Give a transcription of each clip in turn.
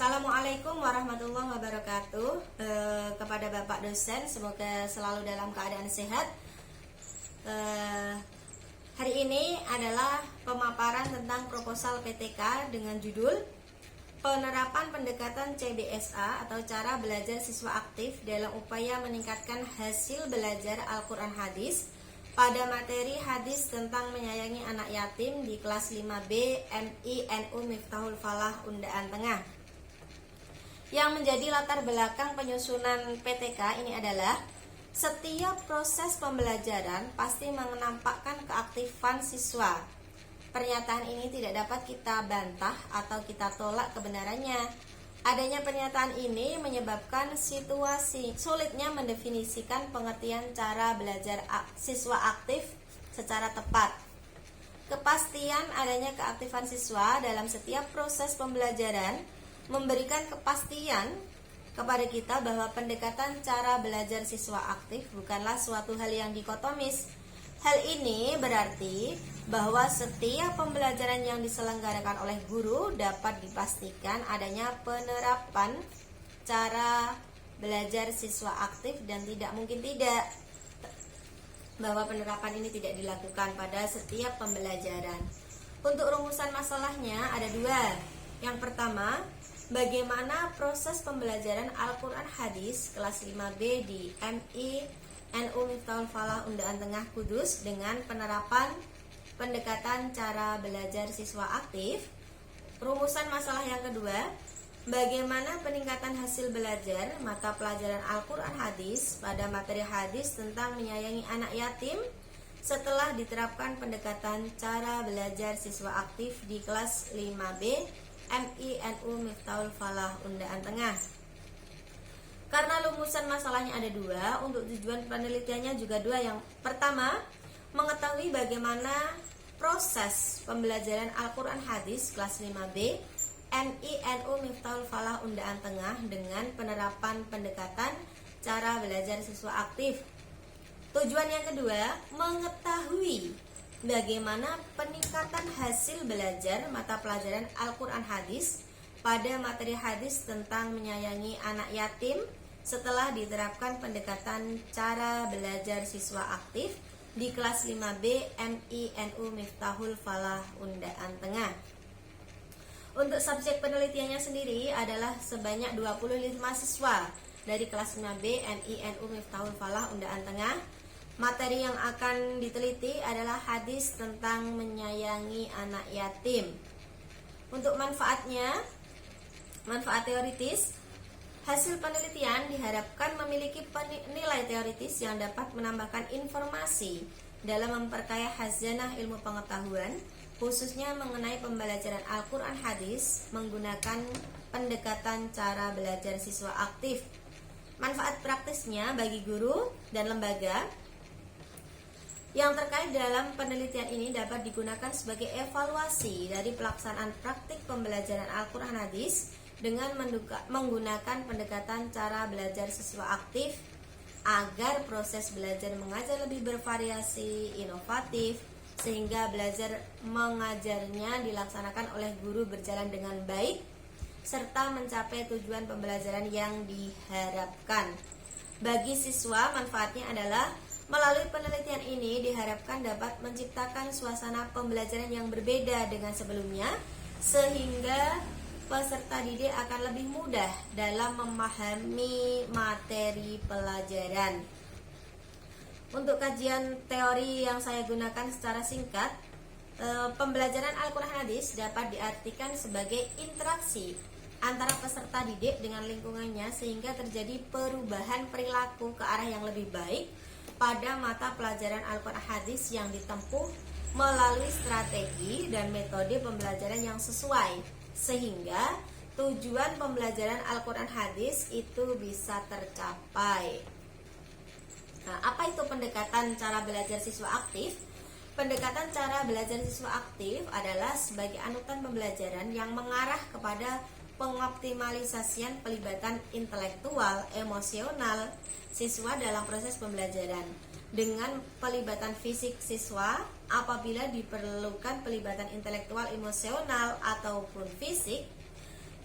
Assalamualaikum warahmatullahi wabarakatuh. Kepada Bapak dosen, semoga selalu dalam keadaan sehat. Hari ini adalah pemaparan tentang proposal PTK dengan judul Penerapan Pendekatan CBSA atau Cara Belajar Siswa Aktif dalam Upaya Meningkatkan Hasil Belajar Al-Quran Hadis pada materi hadis tentang menyayangi anak yatim di kelas 5B MI NU Miftahul Falah Undaan Tengah. Yang menjadi latar belakang penyusunan PTK ini adalah setiap proses pembelajaran pasti menampakkan keaktifan siswa. Pernyataan ini tidak dapat kita bantah atau kita tolak kebenarannya. Adanya pernyataan ini menyebabkan situasi sulitnya mendefinisikan pengertian cara belajar siswa aktif secara tepat. Kepastian adanya keaktifan siswa dalam setiap proses pembelajaran memberikan kepastian kepada kita bahwa pendekatan cara belajar siswa aktif bukanlah suatu hal yang dikotomis. Hal ini berarti bahwa setiap pembelajaran yang diselenggarakan oleh guru dapat dipastikan adanya penerapan cara belajar siswa aktif dan tidak mungkin tidak bahwa penerapan ini tidak dilakukan pada setiap pembelajaran. Untuk rumusan masalahnya ada dua. Yang pertama, bagaimana proses pembelajaran Al-Quran Hadis kelas 5B di MI NU Miftahul Falah Undaan Tengah Kudus dengan penerapan pendekatan cara belajar siswa aktif. Rumusan masalah yang kedua, bagaimana peningkatan hasil belajar mata pelajaran Al-Quran Hadis pada materi hadis tentang menyayangi anak yatim setelah diterapkan pendekatan cara belajar siswa aktif di kelas 5B MI NU Miftahul Falah Undaan Tengah. Karena rumusan masalahnya ada dua, untuk tujuan penelitiannya juga dua. Yang pertama, mengetahui bagaimana proses pembelajaran Al-Quran Hadis kelas 5B MI NU Miftahul Falah Undaan Tengah dengan penerapan pendekatan cara belajar siswa aktif. Tujuan yang kedua, mengetahui bagaimana peningkatan hasil belajar mata pelajaran Al-Quran Hadis pada materi hadis tentang menyayangi anak yatim setelah diterapkan pendekatan cara belajar siswa aktif di kelas 5B MI NU Miftahul Falah Undaan Tengah. Untuk subjek penelitiannya sendiri adalah sebanyak 25 siswa dari kelas 5B MI NU Miftahul Falah Undaan Tengah. Materi yang akan diteliti adalah hadis tentang menyayangi anak yatim. Untuk manfaat teoritis, hasil penelitian diharapkan memiliki nilai teoritis yang dapat menambahkan informasi dalam memperkaya khazanah ilmu pengetahuan, khususnya mengenai pembelajaran Al-Quran Hadis menggunakan pendekatan cara belajar siswa aktif. Manfaat praktisnya bagi guru dan lembaga yang terkait dalam penelitian ini dapat digunakan sebagai evaluasi dari pelaksanaan praktik pembelajaran Al-Quran Hadis dengan menggunakan pendekatan cara belajar siswa aktif agar proses belajar mengajar lebih bervariasi, inovatif, sehingga belajar mengajarnya dilaksanakan oleh guru berjalan dengan baik serta mencapai tujuan pembelajaran yang diharapkan. Bagi siswa, manfaatnya adalah melalui penelitian ini diharapkan dapat menciptakan suasana pembelajaran yang berbeda dengan sebelumnya, sehingga peserta didik akan lebih mudah dalam memahami materi pelajaran. Untuk kajian teori yang saya gunakan secara singkat, pembelajaran Al-Quran Hadis dapat diartikan sebagai interaksi antara peserta didik dengan lingkungannya sehingga terjadi perubahan perilaku ke arah yang lebih baik pada mata pelajaran Al-Quran Hadis yang ditempuh melalui strategi dan metode pembelajaran yang sesuai, sehingga tujuan pembelajaran Al-Quran Hadis itu bisa tercapai. Nah, apa itu pendekatan cara belajar siswa aktif? Pendekatan cara belajar siswa aktif adalah sebagai anutan pembelajaran yang mengarah kepada pengoptimalisasian pelibatan intelektual, emosional siswa dalam proses pembelajaran dengan pelibatan fisik siswa apabila diperlukan pelibatan intelektual, emosional ataupun fisik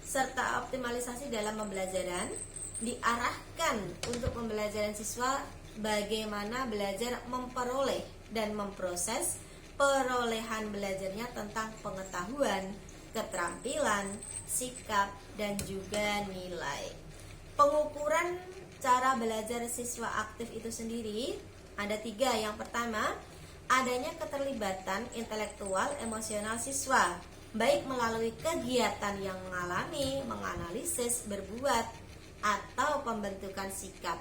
serta optimalisasi dalam pembelajaran diarahkan untuk pembelajaran siswa bagaimana belajar memperoleh dan memproses perolehan belajarnya tentang pengetahuan, keterampilan, sikap, dan juga nilai. Pengukuran cara belajar siswa aktif itu sendiri ada 3. Yang pertama, adanya keterlibatan intelektual emosional siswa, baik melalui kegiatan yang mengalami, menganalisis, berbuat, atau pembentukan sikap.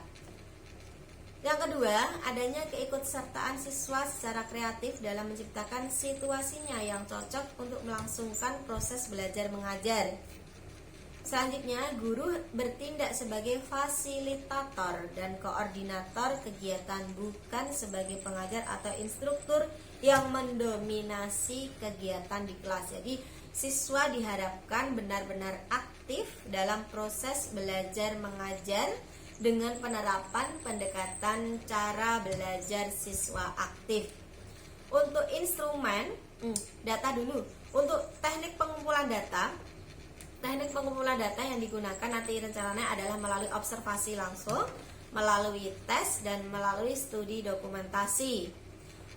Yang kedua, adanya keikutsertaan siswa secara kreatif dalam menciptakan situasinya yang cocok untuk melangsungkan proses belajar mengajar. Selanjutnya, guru bertindak sebagai fasilitator dan koordinator kegiatan, bukan sebagai pengajar atau instruktur yang mendominasi kegiatan di kelas. Jadi, siswa diharapkan benar-benar aktif dalam proses belajar mengajar dengan penerapan pendekatan cara belajar siswa aktif. Untuk instrumen, data dulu. Untuk teknik pengumpulan data yang digunakan nanti rencananya adalah melalui observasi langsung, melalui tes, dan melalui studi dokumentasi.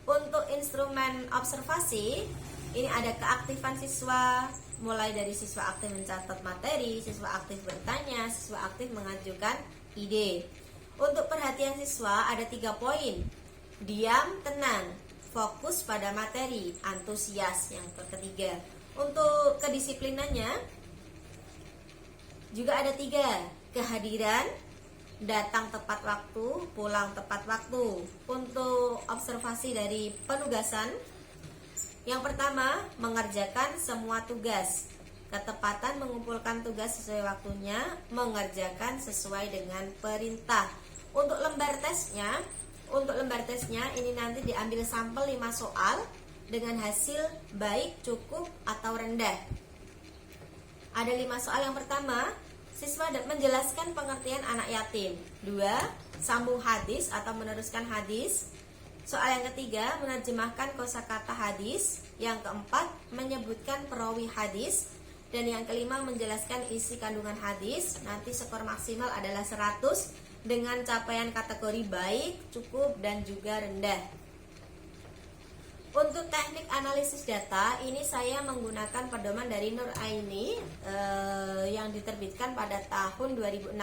Untuk instrumen observasi, ini ada keaktifan siswa, mulai dari siswa aktif mencatat materi, siswa aktif bertanya, siswa aktif mengajukan ide. Untuk perhatian siswa ada 3 poin. Diam, tenang, fokus pada materi, antusias yang ketiga. Untuk kedisiplinannya juga ada 3. Kehadiran, datang tepat waktu, pulang tepat waktu. Untuk observasi dari penugasan, yang pertama, mengerjakan semua tugas. Ketepatan mengumpulkan tugas sesuai waktunya, mengerjakan sesuai dengan perintah. Untuk lembar tesnya ini nanti diambil sampel 5 soal dengan hasil baik, cukup, atau rendah. Ada 5 soal. Yang pertama, siswa menjelaskan pengertian anak yatim. 2, sambung hadis atau meneruskan hadis. Soal yang ketiga, menerjemahkan kosakata hadis. Yang keempat, menyebutkan perawi hadis. Dan yang kelima, menjelaskan isi kandungan hadis. Nanti skor maksimal adalah 100 dengan capaian kategori baik, cukup, dan juga rendah. Untuk teknik analisis data, ini saya menggunakan pedoman dari Nur Aini yang diterbitkan pada tahun 2016.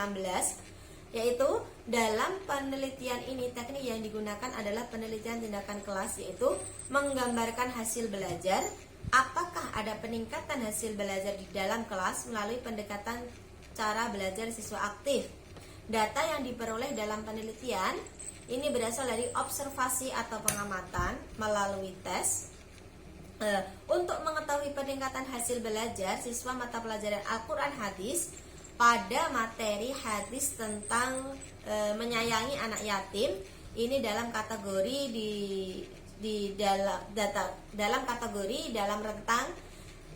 Yaitu dalam penelitian ini, teknik yang digunakan adalah penelitian tindakan kelas, yaitu menggambarkan hasil belajar. Apakah ada peningkatan hasil belajar di dalam kelas melalui pendekatan cara belajar siswa aktif. Data yang diperoleh dalam penelitian ini berasal dari observasi atau pengamatan melalui tes. Untuk mengetahui peningkatan hasil belajar siswa mata pelajaran Al-Quran Hadis pada materi hadis tentang menyayangi anak yatim, ini dalam kategori dalam kategori dalam rentang,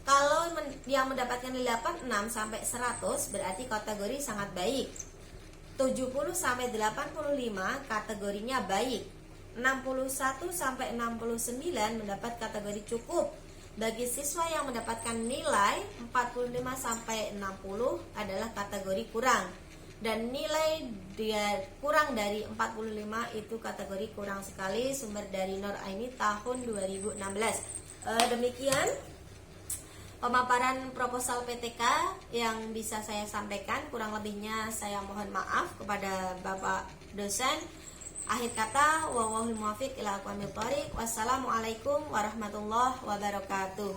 kalau yang mendapatkan nilai 86 sampai 100 berarti kategori sangat baik. 70 sampai 85 kategorinya baik. 61 sampai 69 mendapat kategori cukup. Bagi siswa yang mendapatkan nilai 45 sampai 60 adalah kategori kurang. Dan nilai dia kurang dari 45 itu kategori kurang sekali. Sumber dari Nur Aini tahun 2016. Demikian pemaparan proposal PTK yang bisa saya sampaikan. Kurang lebihnya saya mohon maaf kepada Bapak dosen. Akhir kata, wallahul muwaffiq ila aqwamit thoriq. Wassalamualaikum warahmatullahi wabarakatuh.